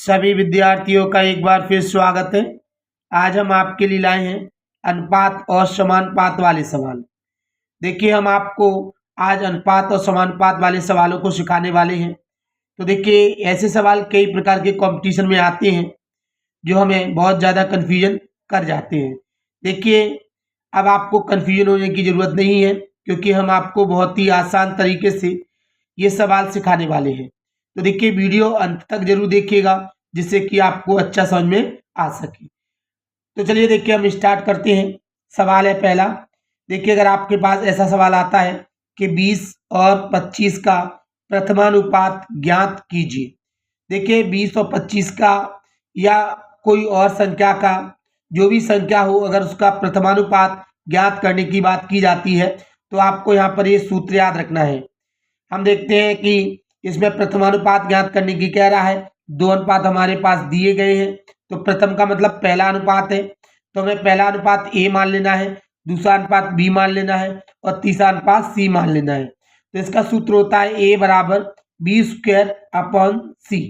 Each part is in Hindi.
सभी विद्यार्थियों का एक बार फिर स्वागत है। आज हम आपके लिए लाए हैं अनुपात और समानुपात वाले सवाल। देखिए, हम आपको आज अनुपात और समानुपात वाले सवालों को सिखाने वाले हैं। तो देखिए, ऐसे सवाल कई प्रकार के कंपटीशन में आते हैं जो हमें बहुत ज़्यादा कन्फ्यूजन कर जाते हैं। देखिए, अब आपको कन्फ्यूजन होने की ज़रूरत नहीं है, क्योंकि हम आपको बहुत ही आसान तरीके से ये सवाल सिखाने वाले हैं। तो देखिए, वीडियो अंत तक जरूर देखिएगा, जिससे कि आपको अच्छा समझ में आ सके। तो चलिए देखिए, हम स्टार्ट करते हैं। सवाल है पहला। देखिए, अगर आपके पास ऐसा सवाल आता है कि 20 और 25 का प्रथमानुपात ज्ञात कीजिए। देखिए, 20 और 25 का या कोई और संख्या का, जो भी संख्या हो, अगर उसका प्रथमानुपात ज्ञात करने की बात की जाती है तो आपको यहाँ पर ये सूत्र याद रखना है। हम देखते हैं कि इसमें प्रथमानुपात ज्ञात करने की कह रहा है। दो अनुपात हमारे पास दिए गए हैं, तो प्रथम का मतलब पहला अनुपात है, तो हमें पहला अनुपात ए मान लेना है, दूसरा अनुपात बी मान लेना है और तीसरा अनुपात सी मान लेना है। तो इसका सूत्र होता है ए बराबर बी स्क्वायर अपॉन सी।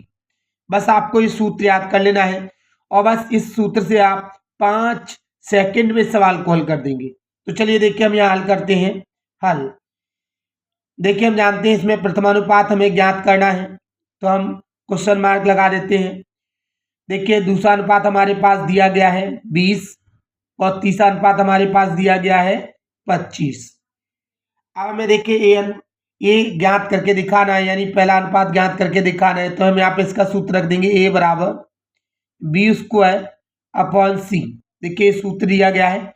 बस आपको ये सूत्र याद कर लेना है और बस इस सूत्र से आप 5 सेकंड में सवाल को हल कर देंगे। तो चलिए देखिए, हम यहाँ हल करते हैं। हल देखिए, हम जानते हैं इसमें प्रथमानुपात हमें ज्ञात करना है, तो हम क्वेश्चन मार्क लगा देते हैं। देखिए, दूसरा अनुपात हमारे पास दिया गया है 20 और तीसरा अनुपात हमारे पास दिया गया है 25। अब हमें देखिए ए ज्ञात करके दिखाना है, यानी पहला अनुपात ज्ञात करके दिखाना है, तो हम यहाँ पे इसका सूत्र रख देंगे ए बराबर बी स्क्वायर अपॉन सी। देखिए, सूत्र दिया गया है।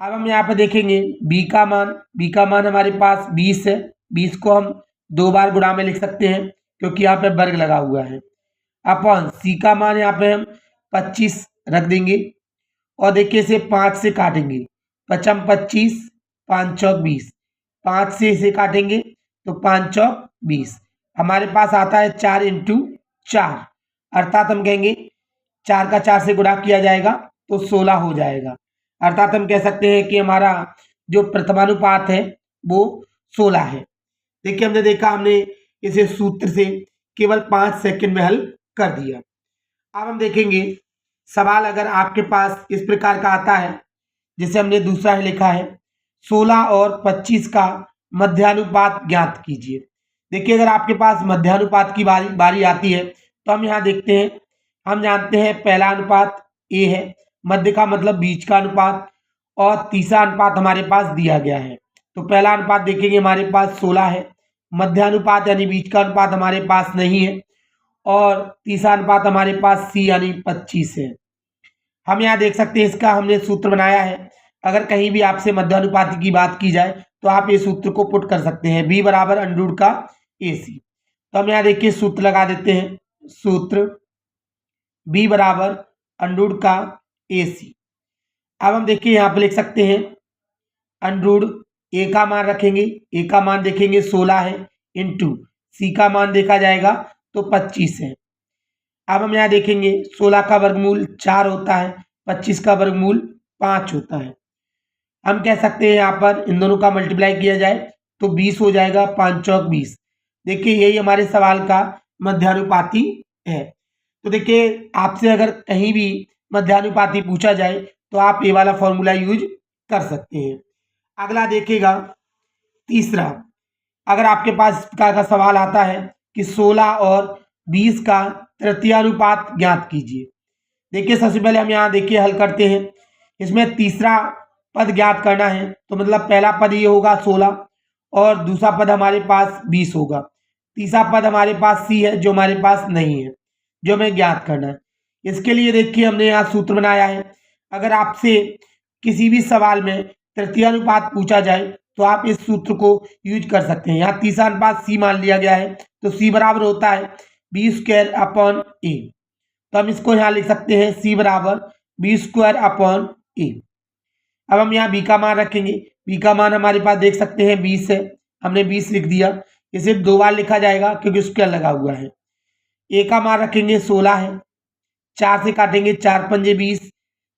अब हम यहाँ पे देखेंगे b का मान हमारे पास 20 है। 20 को हम 2 बार गुणा में लिख सकते हैं, क्योंकि यहाँ पे वर्ग लगा हुआ है। अपॉन c का मान यहाँ पे हम 25 रख देंगे और देखिए इसे 5 से काटेंगे। 5 25, 5 चौक 20, 5 से इसे काटेंगे तो 5 चौक 20। हमारे पास आता है 4 इंटू 4, अर्थात हम कहेंगे 4 का 4 से गुणा किया जाएगा तो 16 हो जाएगा। अर्थात हम कह सकते हैं कि हमारा जो प्रथमानुपात है वो 16 है। देखिए, हमने इसे सूत्र से केवल 5 सेकंड में हल कर दिया। अब हम देखेंगे सवाल अगर आपके पास इस प्रकार का आता है, जिसे हमने दूसरा लिखा है 16 और 25 का मध्यानुपात ज्ञात कीजिए। देखिए, अगर आपके पास मध्यानुपात की बारी आती है तो हम यहाँ देखते हैं, हम जानते हैं पहला अनुपात ए है, मध्य का मतलब बीच का अनुपात, और तीसरा अनुपात हमारे पास दिया गया है। तो पहला अनुपात देखेंगे हमारे पास 16 है, मध्यानुपात यानी बीच का अनुपात हमारे पास नहीं है, और तीसरा अनुपात हमारे पास सी यानी 25 है। हम यहाँ देख सकते हैं इसका हमने सूत्र बनाया है। अगर कहीं भी आपसे मध्यानुपात की बात की जाए तो आप ये सूत्र को पुट कर सकते हैं, बी बराबर अंडर का ए सी। तो हम यहाँ देखिए सूत्र लगा देते हैं। सूत्र बी बराबर अंडर का ए सी। अब हम देखिए यहाँ पे लिख सकते हैं अंडर ए का मान रखेंगे, ए का मान देखेंगे 16 है, इंटू सी का मान देखा जाएगा तो 25 है। अब हम यहाँ देखेंगे 16 का वर्गमूल 4 होता है, 25 का वर्गमूल 5 होता है। हम कह सकते हैं यहाँ पर इन दोनों का मल्टीप्लाई किया जाए तो 20 हो जाएगा, 5 चौक 20। देखिए, यही हमारे सवाल का मध्यानुपाती है। तो देखिए, आपसे अगर कहीं भी मध्यानुपाती पूछा जाए तो आप ये वाला फॉर्मूला यूज कर सकते हैं। अगला देखिएगा तीसरा, अगर आपके पास इस प्रकार का सवाल आता है कि 16 और 20 का तृतीयानुपात ज्ञात कीजिए। देखिए, सबसे पहले हम यहाँ देखिए हल करते हैं। इसमें तीसरा पद ज्ञात करना है, तो मतलब पहला पद ये होगा 16 और दूसरा पद हमारे पास 20 होगा। तीसरा पद हमारे पास सी है, जो हमारे पास नहीं है, जो हमें ज्ञात करना है। इसके लिए देखिए हमने यहाँ सूत्र बनाया है। अगर आपसे किसी भी सवाल में तृतीयानुपात पूछा जाए तो आप इस सूत्र को यूज कर सकते हैं। यहाँ तीसरा अनुपात सी मान लिया गया है, तो सी बराबर होता है बी स्क्वायर अपॉन ए। तो हम इसको यहाँ लिख सकते हैं सी बराबर बी स्क्वायर अपॉन ए। अब हम यहाँ बी का मान रखेंगे। बी का मान हमारे पास देख सकते हैं 20 है, हमने 20 लिख दिया। इसे 2 बार लिखा जाएगा क्योंकि स्क्वायर लगा हुआ है। ए का मान रखेंगे 16 है, 4 से काटेंगे, 4 पंजे 20,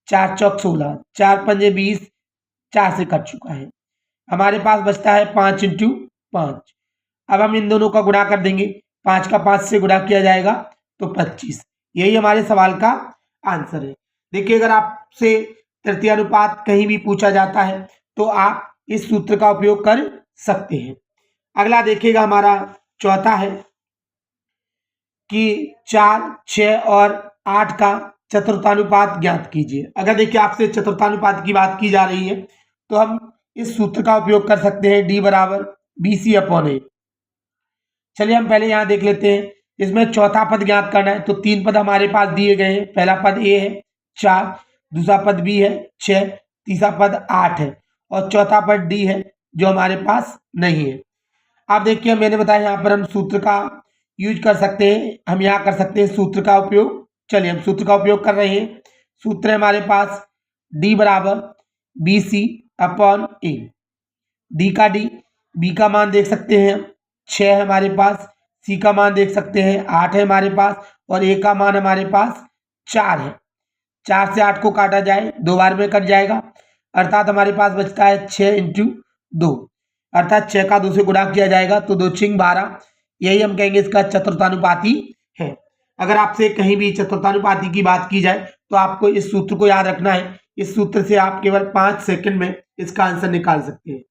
4 चौक 16, 4 पंजे 20, 4 से कट चुका है। हमारे पास बचता है 5 इंटू 5। अब हम इन दोनों का गुणा कर देंगे, 5 का 5 से गुणा किया जाएगा तो 25। यही हमारे सवाल का आंसर है। देखिए, अगर आपसे तृतीय अनुपात कहीं भी पूछा जाता है तो आप इस सूत्र का उपयोग कर सकते हैं। अगला देखिएगा, हमारा चौथा है कि 4, 6 और 8 का चतुर्थानुपात ज्ञात कीजिए। अगर देखिए आपसे चतुर्थानुपात की बात की जा रही है तो हम इस सूत्र का उपयोग कर सकते हैं, D बराबर BC/A। चलिए हम पहले यहाँ देख लेते हैं, इसमें चौथा पद ज्ञात करना है तो 3 पद हमारे पास दिए गए हैं। पहला पद A है 4, दूसरा पद B है 6, तीसरा पद 8 है और चौथा पद D है जो हमारे पास नहीं है। अब देखिए, मैंने बताया यहाँ पर हम सूत्र का यूज कर सकते हैं, हम यहाँ कर सकते हैं सूत्र का उपयोग। चलिए हम सूत्र का उपयोग कर रहे हैं। सूत्र है हमारे पास D बराबर BC/A। D का D, B का मान देख सकते हैं 6 है हमारे पास, C का मान देख सकते हैं 8 है हमारे पास और A का मान हमारे पास 4 है। 4 से 8 को काटा जाए 2 बार में कट जाएगा, अर्थात हमारे पास बचता है 6 × 2, अर्थात 6 का 2 से गुणा किया जाएगा तो 2 × 12। यही हम कहेंगे इसका चतुर्थानुपाती है। अगर आपसे कहीं भी चतुर्थानुपाती की बात की जाए तो आपको इस सूत्र को याद रखना है। इस सूत्र से आप केवल 5 सेकंड में इसका आंसर निकाल सकते हैं।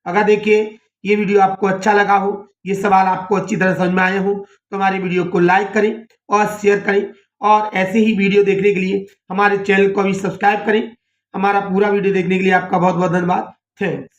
अगर देखिए ये वीडियो आपको अच्छा लगा हो, ये सवाल आपको अच्छी तरह समझ में आए हो तो हमारे वीडियो को लाइक करें और शेयर करें और ऐसे ही वीडियो देखने के लिए हमारे चैनल को भी सब्सक्राइब करें। हमारा पूरा वीडियो देखने के लिए आपका बहुत बहुत धन्यवाद। थैंक्स।